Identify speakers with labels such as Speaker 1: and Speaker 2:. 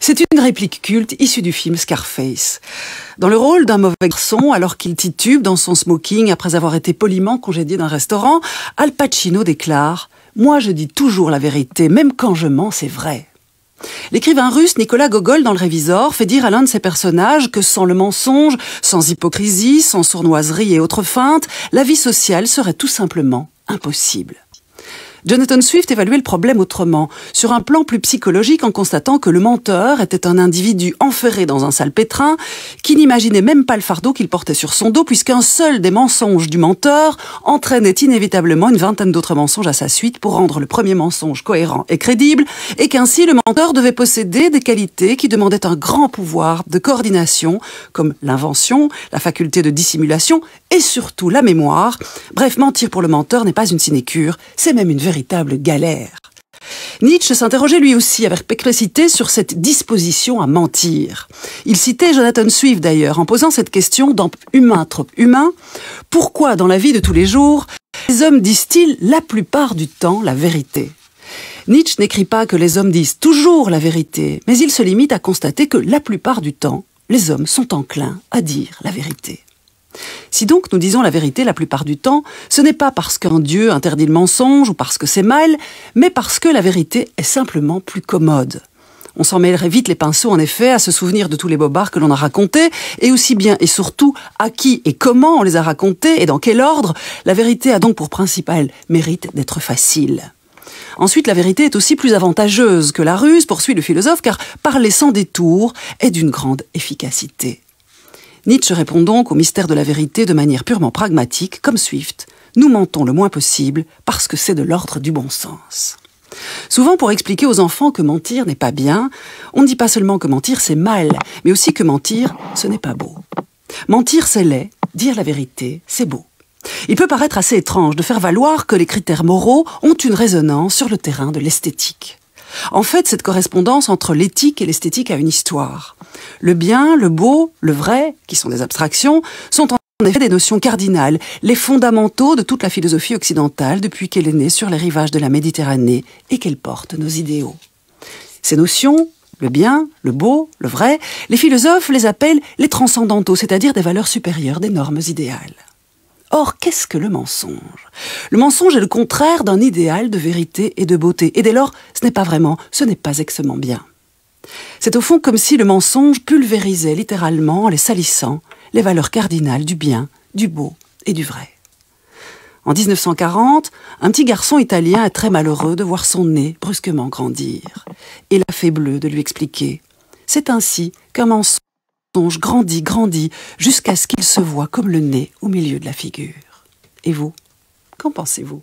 Speaker 1: C'est une réplique culte issue du film Scarface. Dans le rôle d'un mauvais garçon, alors qu'il titube dans son smoking après avoir été poliment congédié d'un restaurant, Al Pacino déclare « Moi je dis toujours la vérité, même quand je mens, c'est vrai ». L'écrivain russe Nicolas Gogol, dans Le Révisor, fait dire à l'un de ses personnages que sans le mensonge, sans hypocrisie, sans sournoiserie et autres feintes, la vie sociale serait tout simplement impossible. Jonathan Swift évaluait le problème autrement, sur un plan plus psychologique, en constatant que le menteur était un individu enferré dans un salpêtrin qui n'imaginait même pas le fardeau qu'il portait sur son dos, puisqu'un seul des mensonges du menteur entraînait inévitablement une vingtaine d'autres mensonges à sa suite pour rendre le premier mensonge cohérent et crédible, et qu'ainsi le menteur devait posséder des qualités qui demandaient un grand pouvoir de coordination, comme l'invention, la faculté de dissimulation et surtout la mémoire. Bref, mentir pour le menteur n'est pas une sinécure, c'est même une véritable galère. Nietzsche s'interrogeait lui aussi avec perplexité sur cette disposition à mentir. Il citait Jonathan Swift d'ailleurs en posant cette question dans Humain trop humain. Pourquoi dans la vie de tous les jours, les hommes disent-ils la plupart du temps la vérité ? Nietzsche n'écrit pas que les hommes disent toujours la vérité, mais il se limite à constater que la plupart du temps, les hommes sont enclins à dire la vérité. Si donc nous disons la vérité la plupart du temps, ce n'est pas parce qu'un Dieu interdit le mensonge ou parce que c'est mal, mais parce que la vérité est simplement plus commode. On s'en mêlerait vite les pinceaux, en effet, à se souvenir de tous les bobards que l'on a racontés, et aussi bien et surtout à qui et comment on les a racontés et dans quel ordre. La vérité a donc pour principal mérite d'être facile. Ensuite, la vérité est aussi plus avantageuse que la ruse, poursuit le philosophe, car parler sans détour est d'une grande efficacité. Nietzsche répond donc au mystère de la vérité de manière purement pragmatique, comme Swift. Nous mentons le moins possible parce que c'est de l'ordre du bon sens. Souvent, pour expliquer aux enfants que mentir n'est pas bien, on ne dit pas seulement que mentir c'est mal, mais aussi que mentir, ce n'est pas beau. Mentir c'est laid, dire la vérité c'est beau. Il peut paraître assez étrange de faire valoir que les critères moraux ont une résonance sur le terrain de l'esthétique. En fait, cette correspondance entre l'éthique et l'esthétique a une histoire. Le bien, le beau, le vrai, qui sont des abstractions, sont en effet des notions cardinales, les fondamentaux de toute la philosophie occidentale depuis qu'elle est née sur les rivages de la Méditerranée et qu'elle porte nos idéaux. Ces notions, le bien, le beau, le vrai, les philosophes les appellent les transcendantaux, c'est-à-dire des valeurs supérieures des normes idéales. Or, qu'est-ce que le mensonge ? Le mensonge est le contraire d'un idéal de vérité et de beauté. Et dès lors, ce n'est pas extrêmement bien. C'est au fond comme si le mensonge pulvérisait littéralement, en les salissant, les valeurs cardinales du bien, du beau et du vrai. En 1940, un petit garçon italien est très malheureux de voir son nez brusquement grandir. Et la fée bleue de lui expliquer « C'est ainsi qu'un mensonge grandit, jusqu'à ce qu'il se voie comme le nez au milieu de la figure. » Et vous, qu'en pensez-vous ?